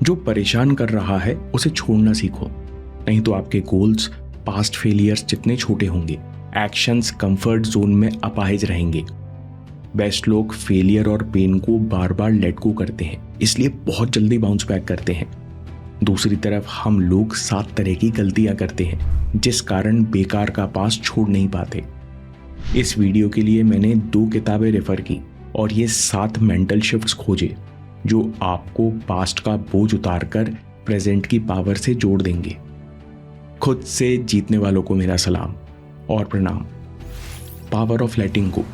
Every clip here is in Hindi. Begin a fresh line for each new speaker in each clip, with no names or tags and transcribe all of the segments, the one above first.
जो परेशान कर रहा है उसे छोड़ना सीखो, नहीं तो आपके गोल्स पास्ट फेलियर्स जितने छोटे होंगे, एक्शंस कंफर्ट जोन में अपाहिज रहेंगे। बेस्ट लोग फेलियर और पेन को बार बार लेट गो करते हैं, इसलिए बहुत जल्दी बाउंस बैक करते हैं। दूसरी तरफ हम लोग 7 तरह की गलतियां करते हैं जिस कारण बेकार का पास्ट छोड़ नहीं पाते। इस वीडियो के लिए मैंने 2 किताबें रेफर की और ये 7 मेंटल शिफ्ट्स खोजे जो आपको पास्ट का बोझ उतारकर प्रेजेंट की पावर से जोड़ देंगे। खुद से जीतने वालों को मेरा सलाम और प्रणाम। पावर ऑफ लेटिंग गो।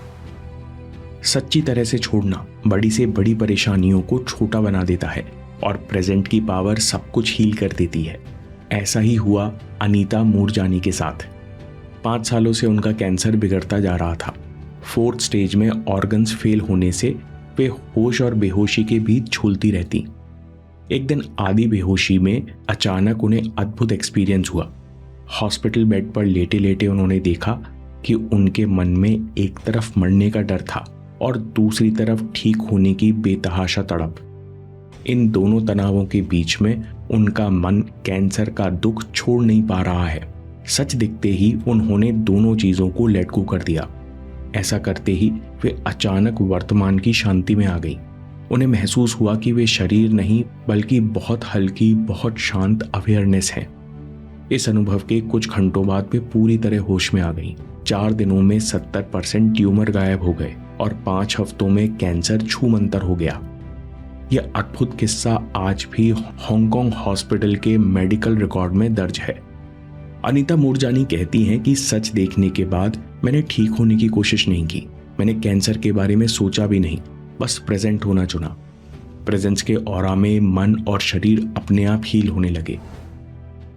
सच्ची तरह से छोड़ना बड़ी से बड़ी परेशानियों को छोटा बना देता है और प्रेजेंट की पावर सब कुछ हील कर देती है। ऐसा ही हुआ अनीता मूरजानी के साथ। 5 सालों से उनका कैंसर बिगड़ता जा रहा था। 4th स्टेज में ऑर्गन्स फेल होने से वे होश और बेहोशी के बीच झूलती रहती। एक दिन आधी बेहोशी में अचानक उन्हें अद्भुत एक्सपीरियंस हुआ। हॉस्पिटल बेड पर लेटे लेटे उन्होंने देखा कि उनके मन में एक तरफ मरने का डर था और दूसरी तरफ ठीक होने की बेतहाशा तड़प। इन दोनों तनावों के बीच में उनका मन कैंसर का दुख छोड़ नहीं पा रहा है। सच दिखते ही उन्होंने दोनों चीजों को लेट गो कर दिया। ऐसा करते ही वे अचानक वर्तमान की शांति में आ गई। उन्हें महसूस हुआ कि वे शरीर नहीं बल्कि बहुत हल्की, बहुत शांत अवेयरनेस है। इस अनुभव के कुछ घंटों बाद वे पूरी तरह होश में आ गई। 4 दिनों में 70% ट्यूमर गायब हो गए और 5 हफ्तों में कैंसर छूमंतर हो गया। यह अद्भुत किस्सा आज भी हांगकांग हॉस्पिटल के मेडिकल रिकॉर्ड में दर्ज है। अनीता मूरजानी कहती हैं कि सच देखने के बाद मैंने ठीक होने की कोशिश नहीं की। मैंने कैंसर के बारे में सोचा भी नहीं, बस प्रेजेंट होना चुना। प्रेजेंस के ऑरा में मन और शरीर अपने आप हील होने लगे।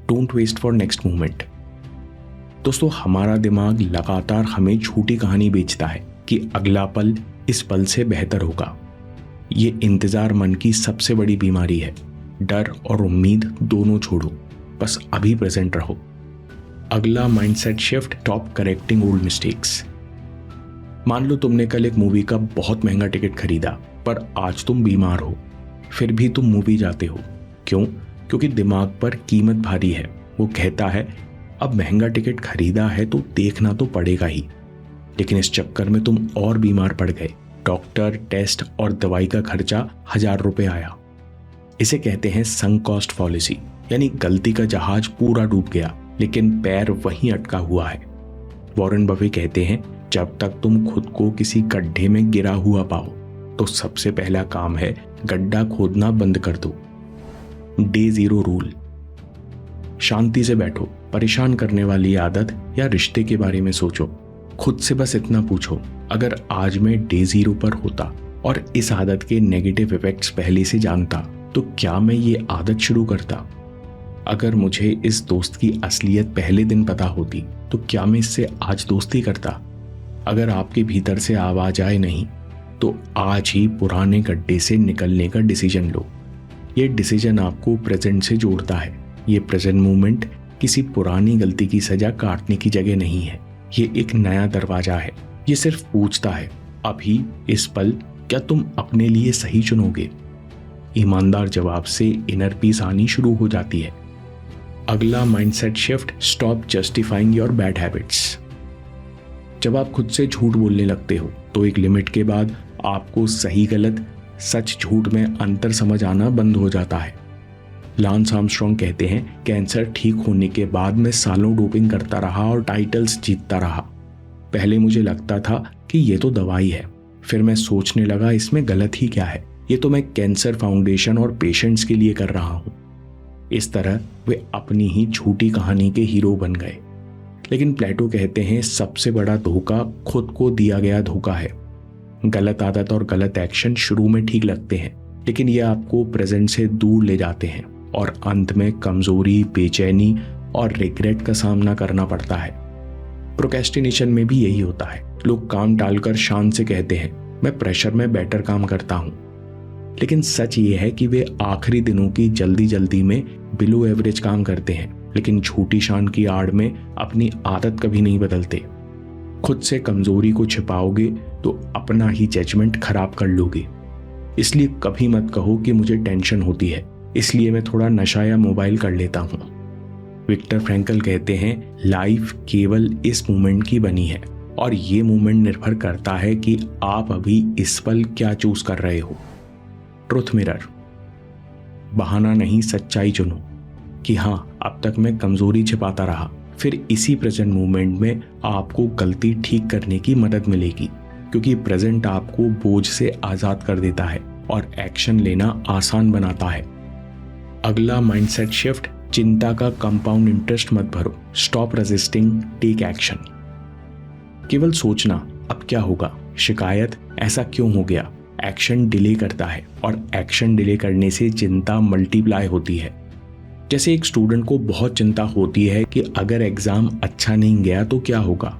Don't waste for next moment. दोस्तों, हमारा दिमाग लगातार हमें झूठी कहानी बेचता है कि अगला पल इस पल से बेहतर होगा। ये इंतजार मन की सबसे बड़ी बीमारी है। डर और उम्मीद दोनों छोड़ो, बस अभी प्रेजेंट रहो। अगला mindset shift, top correcting old mistakes. मान लो तुमने कल एक मूवी का बहुत महंगा टिकट खरीदा, पर आज तुम बीमार हो, फिर भी तुम मूवी जाते हो। क्यों? क्योंकि दिमाग पर कीमत भारी है। वो कहता है अब महंगा टिकट खरीदा है तो देखना तो पड़ेगा ही। लेकिन इस चक्कर में तुम और बीमार पड़ गए। डॉक्टर, टेस्ट और दवाई का खर्चा 1000 रुपए आया। इसे कहते हैं संक कॉस्ट फॉलिसी, यानी गलती का जहाज पूरा डूब गया लेकिन पैर वहीं अटका हुआ है। वॉरेन बफे कहते हैं जब तक तुम खुद को किसी गड्ढे में गिरा हुआ पाओ तो सबसे पहला काम है गड्ढा खोदना बंद कर दो। Day 0 rule. शांति से बैठो। परेशान करने वाली आदत या रिश्ते के बारे में सोचो। खुद से बस इतना पूछो, अगर आज मैं डे 0 पर होता और इस आदत के नेगेटिव इफेक्ट्स पहले से जानता तो क्या मैं ये आदत शुरू करता? अगर मुझे इस दोस्त की असलियत पहले दिन पता होती तो क्या मैं इससे आज दोस्ती करता? अगर आपके भीतर से आवाज आए नहीं तो आज ही पुराने गड्ढे से निकलने का डिसीजन लो। ये डिसीजन आपको प्रेजेंट से जोड़ता है। ये प्रेजेंट मोमेंट किसी पुरानी गलती की सजा काटने की जगह नहीं है। ये एक नया दरवाजा है। ये सिर्फ पूछता है अभी इस पल क्या तुम अपने लिए सही चुनोगे? ईमानदार जवाब से इनर पीस आनी शुरू हो जाती है। अगला mindset shift, stop justifying your bad habits. जब आप खुद से झूठ बोलने लगते हो तो एक लिमिट के बाद आपको सही गलत, सच झूठ में अंतर समझ आना बंद हो जाता है। लांस आर्मस्ट्रॉन्ग कहते हैं कैंसर ठीक होने के बाद मैं सालों डोपिंग करता रहा और टाइटल्स जीतता रहा। पहले मुझे लगता था कि ये तो दवाई है, फिर मैं सोचने लगा इसमें गलत ही क्या है, ये तो मैं कैंसर फाउंडेशन और पेशेंट्स के लिए कर रहा हूँ। इस तरह वे अपनी ही झूठी कहानी के हीरो बन गए। लेकिन प्लेटो कहते हैं सबसे बड़ा धोखा खुद को दिया गया धोखा है। गलत आदत और गलत एक्शन शुरू में ठीक लगते हैं लेकिन ये आपको प्रेजेंट से दूर ले जाते हैं और अंत में कमजोरी, बेचैनी और रिग्रेट का सामना करना पड़ता है। प्रोक्रेस्टिनेशन में भी यही होता है। लोग काम टालकर शान से कहते हैं मैं प्रेशर में बेटर काम करता हूं, लेकिन सच ये है कि वे आखिरी दिनों की जल्दी जल्दी में बिलो एवरेज काम करते हैं, लेकिन झूठी शान की आड़ में अपनी आदत कभी नहीं बदलते। खुद से कमजोरी को छिपाओगे तो अपना ही जजमेंट खराब कर लोगे। इसलिए कभी मत कहो कि मुझे टेंशन होती है। इसलिए मैं थोड़ा नशा या मोबाइल कर लेता हूँ। विक्टर फ्रैंकल कहते हैं लाइफ केवल इस मोमेंट की बनी है और ये मोमेंट निर्भर करता है कि आप अभी इस पल क्या चूज कर रहे हो। ट्रुथ मिरर, बहाना नहीं सच्चाई चुनो कि हाँ अब तक मैं कमजोरी छिपाता रहा, फिर इसी प्रेजेंट मोमेंट में आपको गलती ठीक करने की मदद मिलेगी, क्योंकि प्रेजेंट आपको बोझ से आजाद कर देता है और एक्शन लेना आसान बनाता है। अगला माइंडसेट शिफ्ट, चिंता का कंपाउंड इंटरेस्ट मत भरो। Stop resisting, take action. केवल सोचना अब क्या होगा, शिकायत ऐसा क्यों हो गया, एक्शन डिले करता है और एक्शन डिले करने से चिंता मल्टीप्लाई होती है। जैसे एक स्टूडेंट को बहुत चिंता होती है कि अगर एग्जाम अच्छा नहीं गया तो क्या होगा,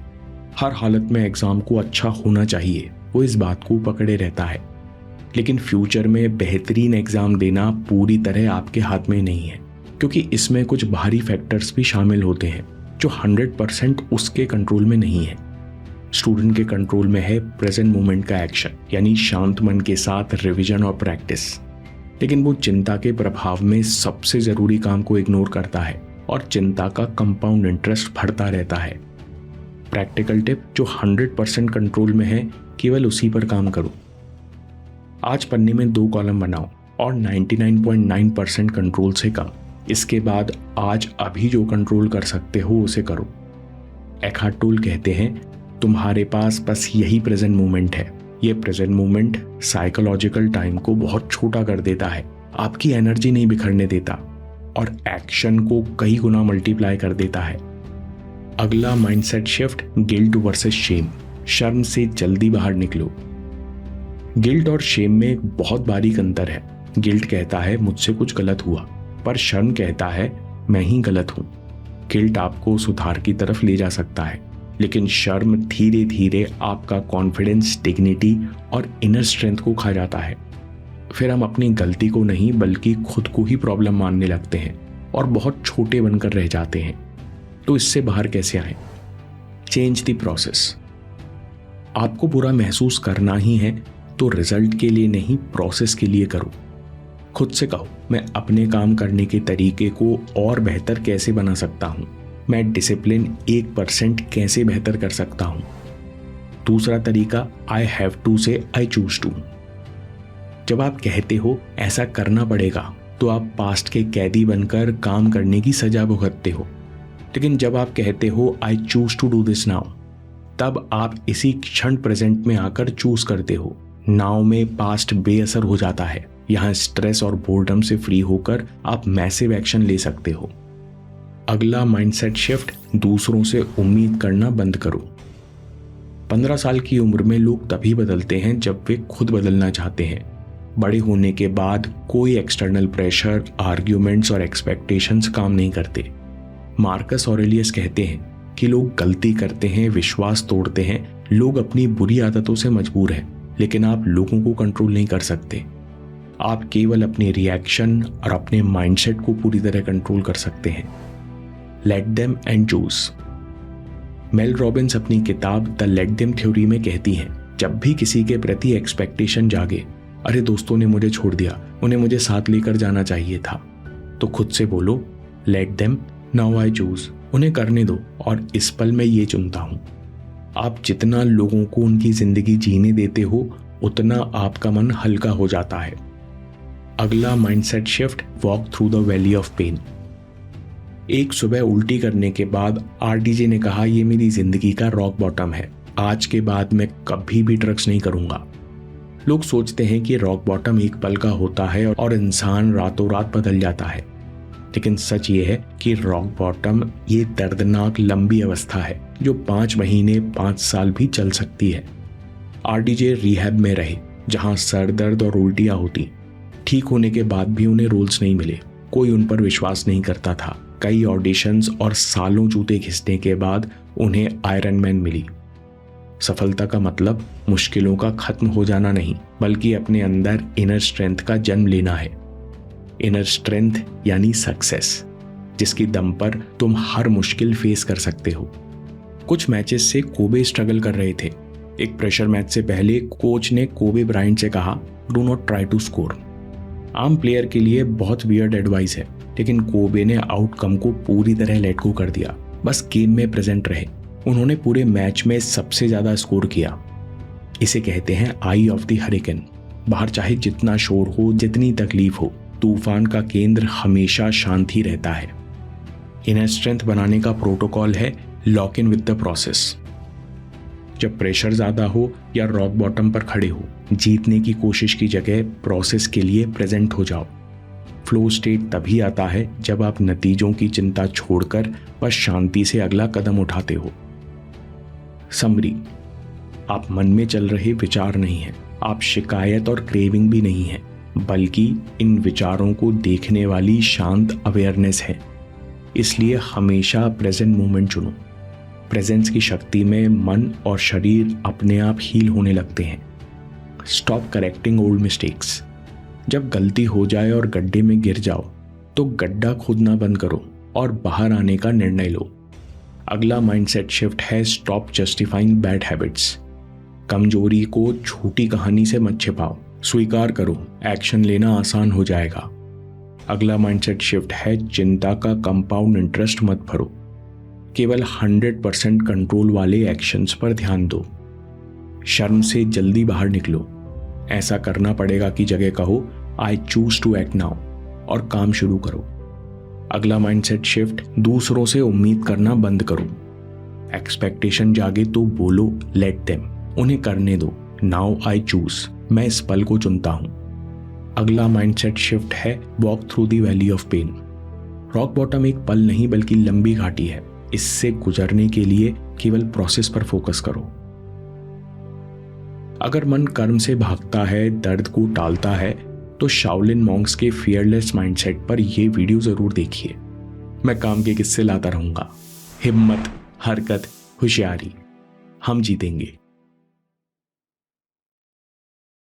हर हालत में एग्जाम को अच्छा होना चाहिए, वो इस बात को पकड़े रहता है। लेकिन फ्यूचर में बेहतरीन एग्जाम देना पूरी तरह आपके हाथ में नहीं है, क्योंकि इसमें कुछ बाहरी फैक्टर्स भी शामिल होते हैं जो 100% उसके कंट्रोल में नहीं है। स्टूडेंट के कंट्रोल में है प्रेजेंट मोमेंट का एक्शन, यानी शांत मन के साथ रिवीजन और प्रैक्टिस। लेकिन वो चिंता के प्रभाव में सबसे जरूरी काम को इग्नोर करता है और चिंता का कंपाउंड इंटरेस्ट बढ़ता रहता है। प्रैक्टिकल टिप, जो 100% कंट्रोल में है केवल उसी पर काम करो। आज पन्ने में 2 कॉलम बनाओ और 99.9% कंट्रोल से कम। इसके बाद आज अभी जो कंट्रोल कर सकते हो उसे करो। एखार्ट टोल कहते हैं तुम्हारे पास बस यही प्रेजेंट मोमेंट है। ये प्रेजेंट मोमेंट साइकोलॉजिकल टाइम को बहुत छोटा कर देता है, आपकी एनर्जी नहीं बिखरने देता और एक्शन को कई गुना मल्टीप्लाई कर देता है। अगला mindset shift, guilt versus shame. शर्म से जल्दी बाहर निकलो। गिल्ट और शेम में एक बहुत बारीक अंतर है। गिल्ट कहता है मुझसे कुछ गलत हुआ, पर शर्म कहता है मैं ही गलत हूं। गिल्ट आपको सुधार की तरफ ले जा सकता है, लेकिन शर्म धीरे धीरे आपका कॉन्फिडेंस, डिग्निटी और इनर स्ट्रेंथ को खा जाता है। फिर हम अपनी गलती को नहीं बल्कि खुद को ही प्रॉब्लम मानने लगते हैं और बहुत छोटे बनकर रह जाते हैं। तो इससे बाहर कैसे आए? Change the process. आपको बुरा महसूस करना ही है तो रिजल्ट के लिए नहीं, प्रोसेस के लिए करो। खुद से कहो मैं अपने काम करने के तरीके को और बेहतर कैसे बना सकता हूं, मैं डिसिप्लिन 1% कैसे बेहतर कर सकता हूं। दूसरा तरीका, आई हैव टू से आई चूज टू। जब आप कहते हो ऐसा करना पड़ेगा तो आप पास्ट के कैदी बनकर काम करने की सजा भुगतते हो। लेकिन जब आप कहते हो I choose to do this now, तब आप इसी क्षण प्रेजेंट में आकर चूज करते हो। नाउ में पास्ट बेअसर हो जाता है। यहां स्ट्रेस और बोर्डम से फ्री होकर आप मैसिव एक्शन ले सकते हो। अगला माइंडसेट शिफ्ट, दूसरों से उम्मीद करना बंद करो। 15 साल की उम्र में लोग तभी बदलते हैं जब वे खुद बदलना चाहते हैं। बड़े होने के बाद कोई एक्सटर्नल प्रेशर, आर्ग्यूमेंट्स और एक्सपेक्टेशंस काम नहीं करते। मार्कस ऑरेलियस कहते हैं कि लोग गलती करते हैं, विश्वास तोड़ते हैं, लोग अपनी बुरी आदतों से मजबूर हैं, लेकिन आप लोगों को कंट्रोल नहीं कर सकते। आप केवल अपने रिएक्शन और अपने माइंडसेट को पूरी तरह कंट्रोल कर सकते हैं। Let them and choose. Mel Robbins अपनी किताब द लेट देम थ्योरी में कहती हैं, जब भी किसी के प्रति एक्सपेक्टेशन जागे, अरे दोस्तों ने मुझे छोड़ दिया, उन्हें मुझे साथ लेकर जाना चाहिए था, तो खुद से बोलो let them, now I choose. उन्हें करने दो और इस पल में ये चुनता हूं। आप जितना लोगों को उनकी जिंदगी जीने देते हो उतना आपका मन हल्का हो जाता है। अगला mindset shift, walk through the valley of pain. एक सुबह उल्टी करने के बाद आरडीजे ने कहा ये मेरी जिंदगी का रॉक बॉटम है, आज के बाद मैं कभी भी ड्रग्स नहीं करूंगा। लोग सोचते हैं कि रॉक बॉटम एक पल का होता है और इंसान रातों रात बदल जाता है, लेकिन सच ये है कि रॉक बॉटम ये दर्दनाक लंबी अवस्था है जो 5 महीने 5 साल भी चल सकती है। आरडीजे रिहैब में रहे जहां सर दर्द और उल्टियां होती। ठीक होने के बाद भी उन्हें रोल्स नहीं मिले, कोई उन पर विश्वास नहीं करता था। कई ऑडिशंस और सालों जूते घिसने के बाद उन्हें आयरन मैन मिली। सफलता का मतलब मुश्किलों का खत्म हो जाना नहीं, बल्कि अपने अंदर इनर स्ट्रेंथ का जन्म लेना है। इनर स्ट्रेंथ यानी सक्सेस, जिसकी दम पर तुम हर मुश्किल फेस कर सकते हो। कुछ मैचेस से कोबे स्ट्रगल कर रहे थे। एक प्रेशर मैच से पहले कोच ने कोबे ब्रायंट से कहा, do not try to score. आम प्लेयर के लिए बहुत वियर्ड एडवाइस है, लेकिन कोबे ने आउटकम को पूरी तरह लेट गो कर दिया। बस गेम में प्रेजेंट रहे। उन्होंने पूरे मैच में सबसे ज्यादा स्कोर किया। इसे कहते हैं आई ऑफ द हरिकेन। बाहर चाहे जितना शोर हो, जितनी तकलीफ हो, तूफान का केंद्र हमेशा शांत ही रहता है। इनर स्ट्रेंथ बनाने का प्रोटोकॉल है lock in with the process. जब प्रेशर ज्यादा हो या रॉक बॉटम पर खड़े हो, जीतने की कोशिश की जगह प्रोसेस के लिए प्रेजेंट हो जाओ। फ्लो स्टेट तभी आता है जब आप नतीजों की चिंता छोड़कर बस शांति से अगला कदम उठाते हो। समरी, आप मन में चल रहे विचार नहीं हैं, आप शिकायत और क्रेविंग भी नहीं है, बल्कि इन विचारों को देखने वाली शांत अवेयरनेस है। इसलिए हमेशा प्रेजेंट मोमेंट चुनो। प्रेजेंस की शक्ति में मन और शरीर अपने आप हील होने लगते हैं। Stop correcting old mistakes. जब गलती हो जाए और गड्ढे में गिर जाओ तो गड्ढा खोदना बंद करो और बाहर आने का निर्णय लो। अगला माइंडसेट शिफ्ट है स्टॉप जस्टिफाइंग बैड हैबिट्स। कमजोरी को छोटी कहानी से मत छिपाओ, स्वीकार करो, एक्शन लेना आसान हो जाएगा। अगला माइंडसेट शिफ्ट है चिंता का कंपाउंड इंटरेस्ट मत भरो, केवल 100% कंट्रोल वाले एक्शंस पर ध्यान दो। शर्म से जल्दी बाहर निकलो। ऐसा करना पड़ेगा कि जगह कहो I choose to act now और काम शुरू करो। अगला माइंडसेट शिफ्ट दूसरों से उम्मीद करना बंद करो। एक्सपेक्टेशन जागे तो बोलो लेट देम, उन्हें करने दो। नाउ आई चूज, मैं इस पल को चुनता हूं। अगला माइंडसेट शिफ्ट है walk through the valley of pain. Rock bottom एक पल नहीं बल्कि लंबी घाटी है। इससे गुजरने के लिए केवल प्रोसेस पर फोकस करो। अगर मन कर्म से भागता है, दर्द को टालता है, तो शाओलिन मॉन्क्स के फियरलेस माइंडसेट पर यह वीडियो जरूर देखिए। मैं काम के किस्से लाता रहूंगा। हिम्मत, हरकत, होशियारी, हम जीतेंगे।